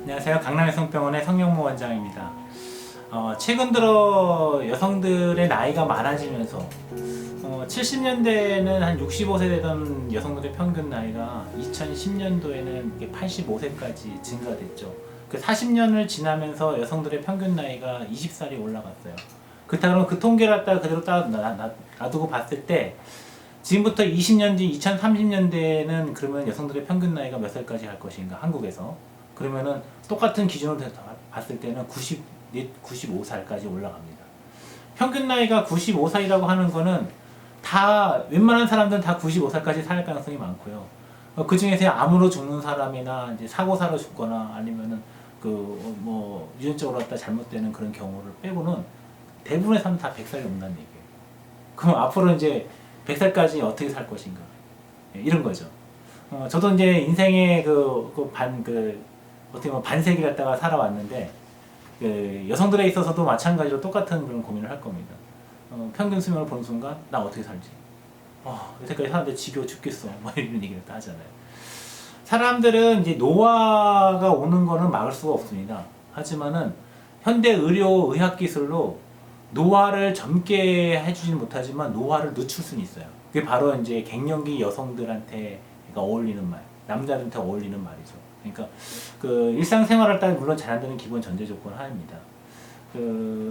안녕하세요. 강남여성병원의 성영모 원장입니다. 최근 들어 여성들의 나이가 많아지면서 70년대에는 한 65세 되던 여성들의 평균 나이가 2010년도에는 85세까지 증가됐죠. 그 40년을 지나면서 여성들의 평균 나이가 20살이 올라갔어요. 그렇다 그러면 그 통계를 갖다가 그대로 놔두고 봤을 때 지금부터 20년 뒤 2030년대에는 그러면 여성들의 평균 나이가 몇 살까지 갈 것인가, 한국에서. 그러면은 똑같은 기준으로 봤을 때는 95살까지 올라갑니다. 평균 나이가 95살이라고 하는 거는 다 웬만한 사람들은 다 95살까지 살 가능성이 많고요. 그 중에서 암으로 죽는 사람이나 이제 사고사로 죽거나 아니면은 유전적으로 갖다 잘못되는 그런 경우를 빼고는 대부분의 사람은 다 100살이 넘는다는 얘기예요. 그럼 앞으로 이제 100살까지 어떻게 살 것인가, 이런 거죠. 저도 이제 인생의 어떻게 보면 반세기 갖다가 살아왔는데, 여성들에 있어서도 마찬가지로 똑같은 그런 고민을 할 겁니다. 평균 수명을 보는 순간, 나 어떻게 살지? 여태까지 사는데 지겨워 죽겠어. 이런 얘기를 다 하잖아요. 사람들은 이제 노화가 오는 거는 막을 수가 없습니다. 하지만은, 현대 의료 의학 기술로 노화를 젊게 해주지는 못하지만 노화를 늦출 수는 있어요. 그게 바로 이제 갱년기 여성들한테 어울리는 말, 남자들한테 어울리는 말이죠. 그러니까 일상생활을 따라 물론 잘한다는 기본 전제 조건 하나입니다.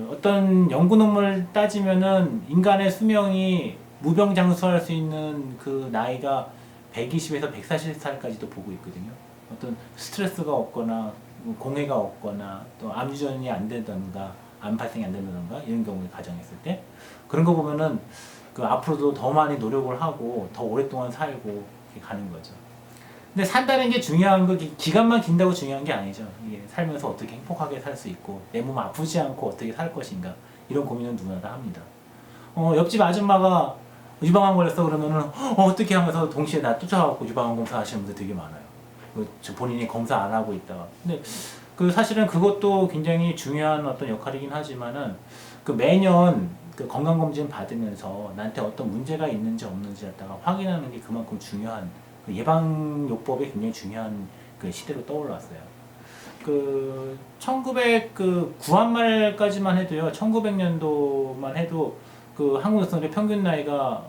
어떤 연구 논문을 따지면은 인간의 수명이 무병장수할 수 있는 그 나이가 120에서 140살까지도 보고 있거든요. 어떤 스트레스가 없거나 공해가 없거나 또 암 유전이 안 된다든가 암 발생이 안 된다든가 이런 경우를 가정했을 때 그런 거 보면은 앞으로도 더 많이 노력을 하고 더 오랫동안 살고 이렇게 가는 거죠. 근데 산다는 게 중요한 거, 기간만 긴다고 중요한 게 아니죠. 이게 살면서 어떻게 행복하게 살 수 있고 내 몸 아프지 않고 어떻게 살 것인가, 이런 고민은 누구나 다 합니다. 옆집 아줌마가 유방암 걸렸어 그러면은 어떻게 하면서 동시에 나 쫓아가고 유방암 검사 하시는 분들 되게 많아요. 본인이 검사 안 하고 있다가. 근데 사실은 그것도 굉장히 중요한 어떤 역할이긴 하지만은 매년 건강검진 받으면서 나한테 어떤 문제가 있는지 없는지 갖다가 확인하는 게 그만큼 중요한, 예방요법이 굉장히 중요한 시대로 떠올랐어요. 1909년 말까지만 해도요, 1900년도만 해도 한국 여성들의 평균 나이가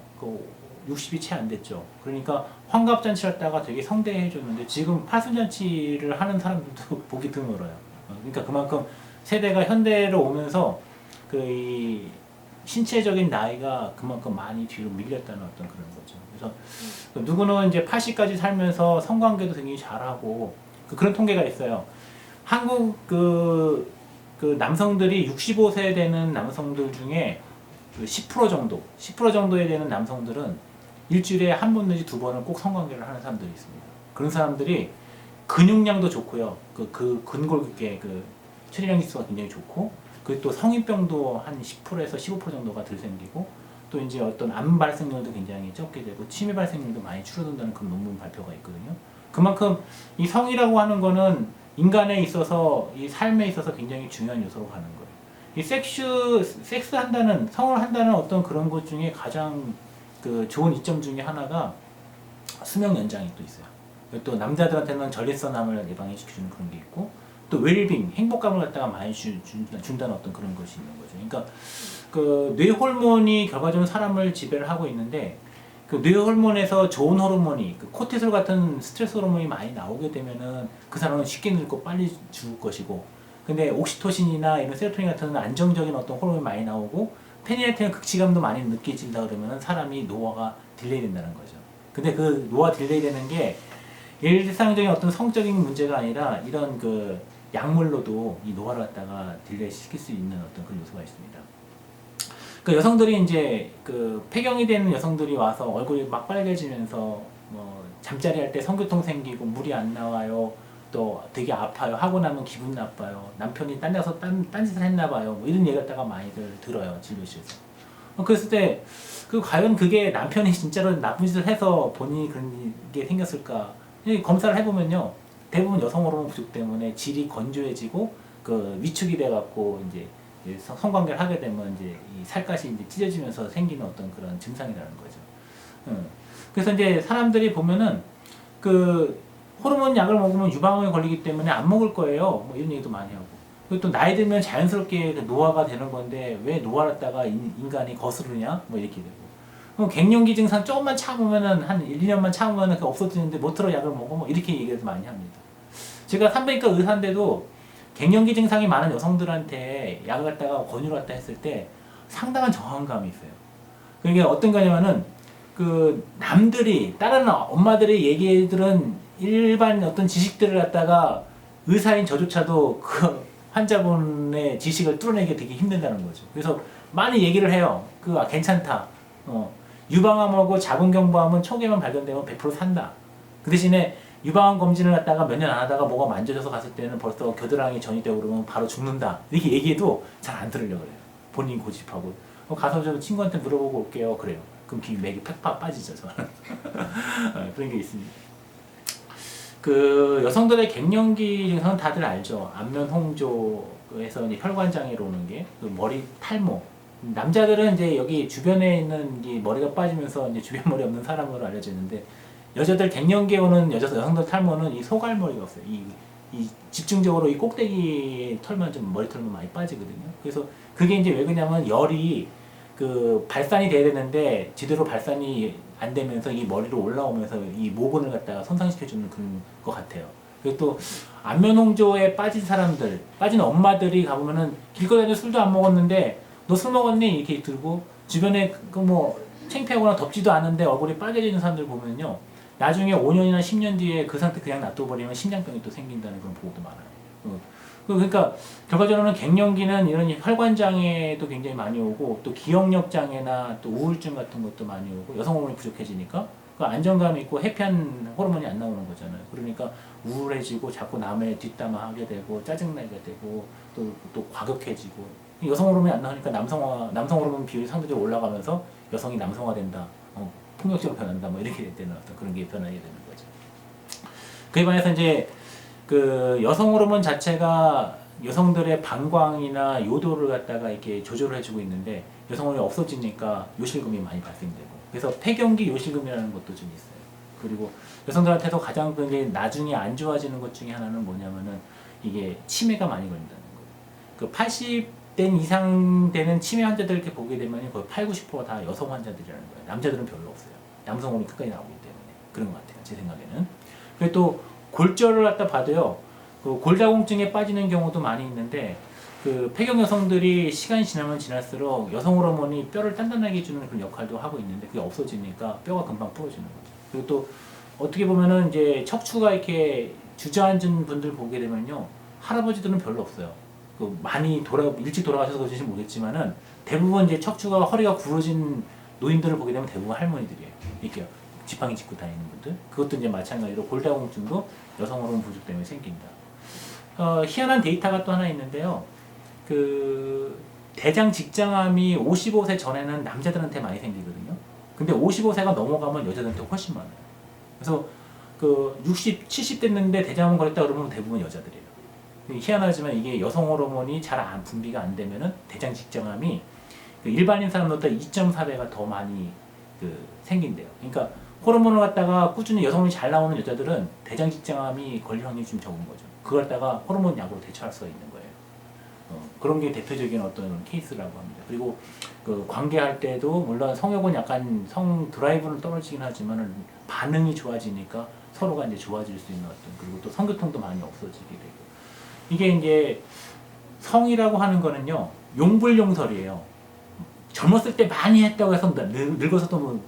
60이 채 안 됐죠. 그러니까 환갑잔치를 했다가 되게 성대해 줬는데 지금 파순잔치를 하는 사람들도 보기 드물어요. 그러니까 그만큼 세대가 현대로 오면서 이 신체적인 나이가 그만큼 많이 뒤로 밀렸다는 어떤 그런 거죠. 그래서 누구는 이제 80까지 살면서 성관계도 굉장히 잘하고 그런 통계가 있어요. 한국 남성들이 65세 되는 남성들 중에 10% 정도에 되는 남성들은 일주일에 한 번 내지 두 번은 꼭 성관계를 하는 사람들이 있습니다. 그런 사람들이 근육량도 좋고요. 근골격계 체지방 지수가 굉장히 좋고, 그리고 또 성인병도 한 10%에서 15% 정도가 덜 생기고, 또 이제 어떤 암 발생률도 굉장히 적게 되고, 치매 발생률도 많이 줄어든다는 그런 논문 발표가 있거든요. 그만큼 이 성이라고 하는 거는 인간에 있어서, 이 삶에 있어서 굉장히 중요한 요소로 가는 거예요. 이 섹스 한다는, 성을 한다는 어떤 그런 것 중에 가장 좋은 이점 중에 하나가 수명 연장이 또 있어요. 또 남자들한테는 전립선암을 예방시켜주는 그런 게 있고, 또 웰빙, 행복감을 갖다가 많이 준다는 어떤 그런 것이 있는 거죠. 그러니까 뇌 호르몬이 결과적으로 사람을 지배를 하고 있는데, 뇌 호르몬에서 좋은 호르몬이 코티솔 같은 스트레스 호르몬이 많이 나오게 되면은 그 사람은 쉽게 늙고 빨리 죽을 것이고, 근데 옥시토신이나 이런 세로토닌 같은 안정적인 어떤 호르몬이 많이 나오고 페니알테닌 극치감도 많이 느껴진다 그러면은 사람이 노화가 딜레이 된다는 거죠. 근데 노화 딜레이 되는 게 일상적인 어떤 성적인 문제가 아니라 이런 약물로도 이 노화를 갖다가 딜레이 시킬 수 있는 어떤 그런 요소가 있습니다. 여성들이 이제 폐경이 되는 여성들이 와서 얼굴이 막 빨개지면서 잠자리 할 때 성교통 생기고 물이 안 나와요. 또 되게 아파요. 하고 나면 기분 나빠요. 남편이 딴 데서 딴짓을 했나 봐요. 이런 얘기 갖다가 많이들 들어요. 진료실에서. 그랬을 때 과연 그게 남편이 진짜로 나쁜 짓을 해서 본인이 그런 게 생겼을까? 검사를 해보면요, 대부분 여성 호르몬 부족 때문에 질이 건조해지고 위축이 돼갖고 이제 성관계를 하게 되면 이제 이 살갗이 이제 찢어지면서 생기는 어떤 그런 증상이라는 거죠. 그래서 이제 사람들이 보면은 호르몬 약을 먹으면 유방암에 걸리기 때문에 안 먹을 거예요. 뭐 이런 얘기도 많이 하고. 그리고 또 나이 들면 자연스럽게 그 노화가 되는 건데 왜 노화했다가 인간이 거스르냐? 뭐 이렇게 되고. 그럼 갱년기 증상 조금만 참으면은 한 1, 2년만 참으면은 그 없어지는데 못 들어 약을 먹어? 뭐 이렇게 얘기를 많이 합니다. 제가 산부인과 의사인데도 갱년기 증상이 많은 여성들한테 약을 갖다가 권유를 갖다 했을 때 상당한 저항감이 있어요. 그게 어떤 거냐면은 그 남들이 다른 엄마들의 얘기들은 일반 어떤 지식들을 갖다가 의사인 저조차도 그 환자분의 지식을 뚫어내기 되게 힘든다는 거죠. 그래서 많이 얘기를 해요. 괜찮다. 유방암하고 자궁경부암은 초기에만 발견되면 100% 산다. 그 대신에 유방암 검진을 갖다가 몇 년 안 하다가 뭐가 만져져서 갔을 때는 벌써 겨드랑이 전이되고 그러면 바로 죽는다. 이렇게 얘기해도 잘 안 들으려고 그래요. 본인이 고집하고. 가서 저 친구한테 물어보고 올게요. 그래요. 그럼 맥이 팍팍 빠지죠, 저는. 그런 게 있습니다. 그 여성들의 갱년기 증상은 다들 알죠. 안면 홍조에서 이제 혈관장애로 오는 게 그 머리 탈모. 남자들은 이제 여기 주변에 있는 이 머리가 빠지면서 이제 주변 머리 없는 사람으로 알려져 있는데 여자들 갱년기에 오는 여성들 탈모는 이 소갈머리가 없어요. 이 집중적으로 이 꼭대기 털만 좀 머리 털만 많이 빠지거든요. 그래서 그게 이제 왜 그러냐면 열이 그 발산이 돼야 되는데 제대로 발산이 안 되면서 이 머리로 올라오면서 이 모근을 갖다가 손상시켜주는 그런 것 같아요. 그리고 또 안면 홍조에 빠진 사람들, 빠진 엄마들이 가보면은 길거리에 술도 안 먹었는데 너 술 먹었니? 이렇게 들고 주변에 그 뭐 창피하거나 덥지도 않은데 얼굴이 빨개지는 사람들 보면요. 나중에 5년이나 10년 뒤에 그 상태 그냥 놔둬버리면 심장병이 또 생긴다는 그런 보고도 많아요. 그러니까 결과적으로는 갱년기는 이런 혈관장애도 굉장히 많이 오고 또 기억력 장애나 또 우울증 같은 것도 많이 오고 여성 호르몬이 부족해지니까 그 안정감이 있고 해피한 호르몬이 안 나오는 거잖아요. 그러니까 우울해지고 자꾸 남의 뒷담화하게 되고 짜증나게 되고 또 과격해지고 여성 호르몬이 안 나오니까 남성 호르몬 비율이 상대적으로 올라가면서 여성이 남성화된다. 폭력적으로 변한다. 뭐 이렇게 되는 어떤 그런 게 변하게 되는 거죠. 그에 반해서 이제 그 여성 호르몬 자체가 여성들의 방광이나 요도를 갖다가 이렇게 조절을 해주고 있는데 여성 호르몬이 없어지니까 요실금이 많이 발생되고 그래서 폐경기 요실금이라는 것도 좀 있어요. 그리고 여성들한테도 가장 그 나중에 안 좋아지는 것 중에 하나는 뭐냐면은 이게 치매가 많이 걸린다는 거예요. 그 80대 이상 되는 치매 환자들 이렇게 보게 되면 거의 8, 90%다 여성 환자들이라는 거예요. 남자들은 별로 없어요. 남성 호르몬이 끝까지 나오기 때문에 그런 것 같아요. 제 생각에는. 그리고 또 골절을 갖다 봐도요. 그 골다공증에 빠지는 경우도 많이 있는데 그 폐경 여성들이 시간이 지나면 지날수록 여성 호르몬이 뼈를 단단하게 해주는 그런 역할도 하고 있는데 그게 없어지니까 뼈가 금방 부러지는 거죠. 그리고 또 어떻게 보면은 이제 척추가 이렇게 주저앉은 분들 보게 되면요. 할아버지들은 별로 없어요. 그 많이 일찍 돌아가셔서 그런지 모르겠지만은 대부분 이제 척추가 허리가 구부러진 노인들을 보게 되면 대부분 할머니들이에요. 이렇게 지팡이 짚고 다니는 분들. 그것도 이제 마찬가지로 골다공증도 여성 호르몬 부족 때문에 생긴다. 희한한 데이터가 또 하나 있는데요. 그 대장 직장암이 55세 전에는 남자들한테 많이 생기거든요. 근데 55세가 넘어가면 여자들한테 훨씬 많아요. 그래서 그 60, 70 됐는데 대장암 걸렸다 그러면 대부분 여자들이에요. 희한하지만 이게 여성 호르몬이 잘 분비가 안 되면은 대장 직장암이 그 일반인 사람보다 2.4배가 더 많이 생긴대요. 그러니까 호르몬을 갖다가 꾸준히 여성 호르몬이 잘 나오는 여자들은 대장 직장암이 걸릴 확률이 좀 적은 거죠. 그걸 갖다가 호르몬 약으로 대처할 수가 있는 거예요. 그런 게 대표적인 어떤 케이스라고 합니다. 그리고 그 관계할 때도 물론 성욕은 약간 성 드라이브는 떨어지긴 하지만은 반응이 좋아지니까 서로가 이제 좋아질 수 있는 어떤 그리고 또 성교통도 많이 없어지게 되고 이게 이제 성이라고 하는 거는요 용불용설이에요. 젊었을 때 많이 했다고 해서 늙어서도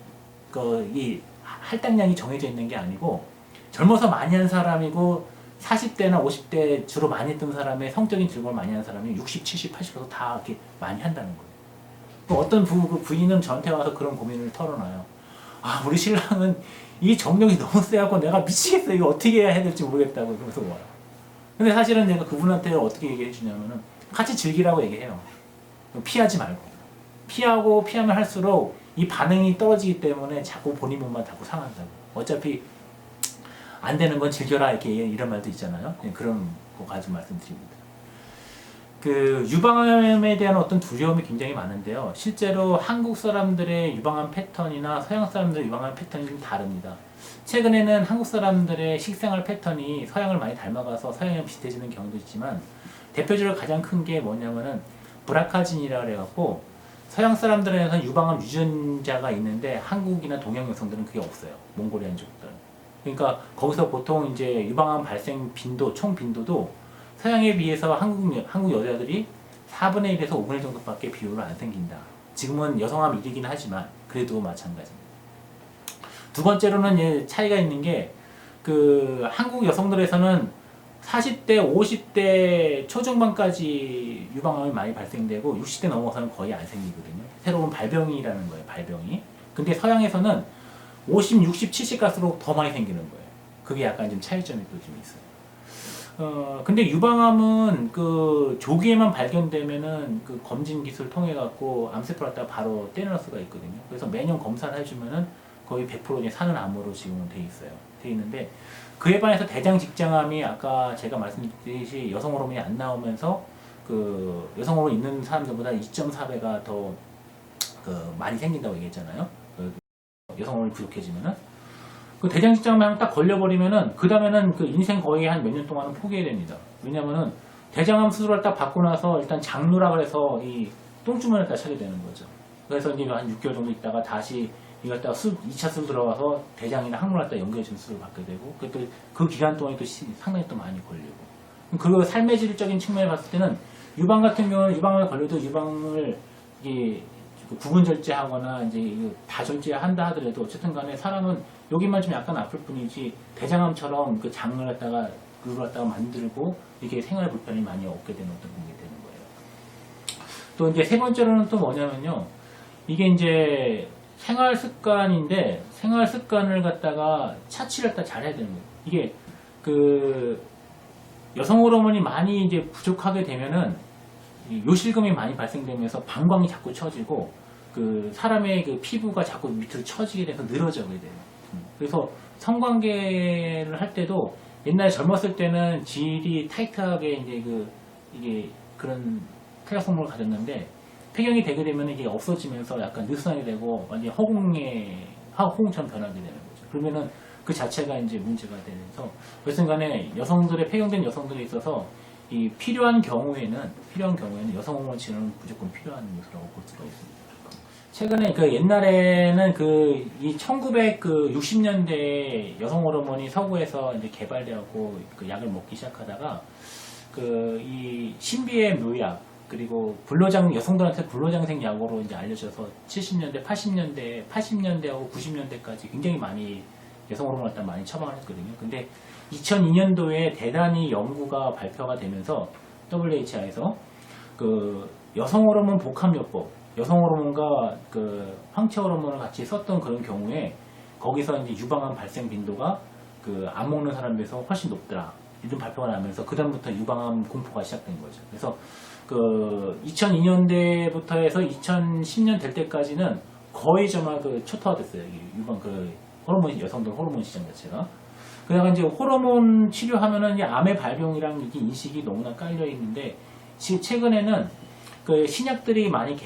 이 할당량이 정해져 있는 게 아니고 젊어서 많이 한 사람이고 40대나 50대 주로 많이 했던 사람의 성적인 즐거움을 많이 하는 사람이 60, 70, 80% 다 이렇게 많이 한다는 거예요. 어떤 부인은 저한테 와서 그런 고민을 털어놔요. 아, 우리 신랑은 이 정력이 너무 세갖고 내가 미치겠어. 이거 어떻게 해야 될지 모르겠다고 그러면서 와요. 근데 사실은 내가 그분한테 어떻게 얘기해 주냐면은 같이 즐기라고 얘기해요. 피하지 말고. 피하면 할수록 이 반응이 떨어지기 때문에 자꾸 본인 몸만 자꾸 상한다고. 어차피 안 되는 건 즐겨라 이렇게 이런 말도 있잖아요. 그런 거 가지고 말씀드립니다. 그 유방암에 대한 어떤 두려움이 굉장히 많은데요. 실제로 한국 사람들의 유방암 패턴이나 서양 사람들의 유방암 패턴이 좀 다릅니다. 최근에는 한국 사람들의 식생활 패턴이 서양을 많이 닮아가서 서양이랑 비슷해지는 경우도 있지만, 대표적으로 가장 큰 게 뭐냐면은 브라카진이라고 해갖고, 서양 사람들에서는 유방암 유전자가 있는데 한국이나 동양 여성들은 그게 없어요. 몽골리안족들은. 그러니까 거기서 보통 이제 유방암 발생 빈도, 총 빈도도 서양에 비해서 한국 여자들이 4분의 1에서 5분의 1 정도밖에 비율로 안 생긴다. 지금은 여성암 1이긴 하지만 그래도 마찬가지입니다. 두 번째로는 차이가 있는 게, 그 한국 여성들에서는 40대, 50대 초중반까지 유방암이 많이 발생되고 60대 넘어서는 거의 안 생기거든요. 새로운 발병이라는 거예요, 발병이. 근데 서양에서는 50, 60, 70 갈수록 더 많이 생기는 거예요. 그게 약간 좀 차이점이 또 좀 있어요. 근데 유방암은 그 조기에만 발견되면은 그 검진 기술 통해 갖고 암세포를 갖다가 바로 떼낼 수가 있거든요. 그래서 매년 검사를 해주면은 거의 100% 이제 사는 암으로 지금은 돼 있어요. 돼 있는데, 그에 반해서 대장 직장암이 아까 제가 말씀드렸듯이 여성 호르몬이 안 나오면서 그 여성 호르몬 있는 사람들보다 2.4배가 더 그 많이 생긴다고 얘기했잖아요. 그 여성 호르몬이 부족해지면은. 그 대장 직장암에 딱 걸려버리면은 그 다음에는 그 인생 거의 한 몇 년 동안은 포기해야 됩니다. 왜냐면은 대장암 수술을 딱 받고 나서 일단 장루라 그래서 이 똥주머니를 다 차게 되는 거죠. 그래서 이제 한 6개월 정도 있다가 다시 이걸 갖다가 2차 수술 들어가서 대장이나 항문을 갖다 연결해주는 수술을 받게 되고, 그 기간 동안에 또 상당히 또 많이 걸리고. 그리고 삶의 질적인 측면에 봤을 때는 유방 같은 경우는 유방암에 걸려도 유방을 이게 부분 절제하거나 이제 다 절제한다 하더라도 어쨌든 간에 사람은 여기만 좀 약간 아플 뿐이지 대장암처럼 그 장을 갖다가 그걸 갖다가 만들고 이게 생활 불편이 많이 없게 되는 어떤 그런 게 되는 거예요. 또 이제 세 번째로는 또 뭐냐면요, 이게 이제 생활 습관인데 생활 습관을 갖다가 차치를 갖다 잘 해야 되는 거예요. 이게 그 여성 호르몬이 많이 이제 부족하게 되면은 요실금이 많이 발생되면서 방광이 자꾸 처지고 그 사람의 그 피부가 자꾸 밑으로 처지게 돼서 늘어지게 돼요. 그래서 성관계를 할 때도 옛날에 젊었을 때는 질이 타이트하게 이제 이게 그런 폐경 성분을 가졌는데, 폐경이 되게 되면 이게 없어지면서 약간 느슨하게 되고 완전 허공처럼 변하게 되는 거죠. 그러면은 그 자체가 이제 문제가 되면서, 어쨌든 간에 여성들의 폐경된 여성들에 있어서 이 필요한 경우에는 여성 호르몬 치료는 무조건 필요한 요소라고 볼 수가 있습니다. 최근에 그 옛날에는 이 1960년대에 여성 호르몬이 서구에서 이제 개발되었고 그 약을 먹기 시작하다가 이 신비의 묘약, 그리고 여성들한테 불로장생 약으로 이제 알려져서 70년대, 80년대하고 90년대까지 굉장히 많이 여성 호르몬을 갖다 많이 처방을 했거든요. 근데 2002년도에 대단히 연구가 발표가 되면서 WHI에서 그 여성 호르몬 복합요법, 여성 호르몬과 그 황체 호르몬을 같이 썼던 그런 경우에 거기서 이제 유방암 발생 빈도가 그 안 먹는 사람에 비해서 훨씬 높더라, 이런 발표가 나면서 그 다음부터 유방암 공포가 시작된 거죠. 그래서 그 2002년대부터 해서 2010년 될 때까지는 거의 정말 그 초토화됐어요. 유방 호르몬, 여성들 호르몬 시장 자체가. 그다가 이제 호르몬 치료하면은 이제 암의 발병이랑 이게 인식이 너무나 깔려 있는데, 최근에는 그 신약들이 많이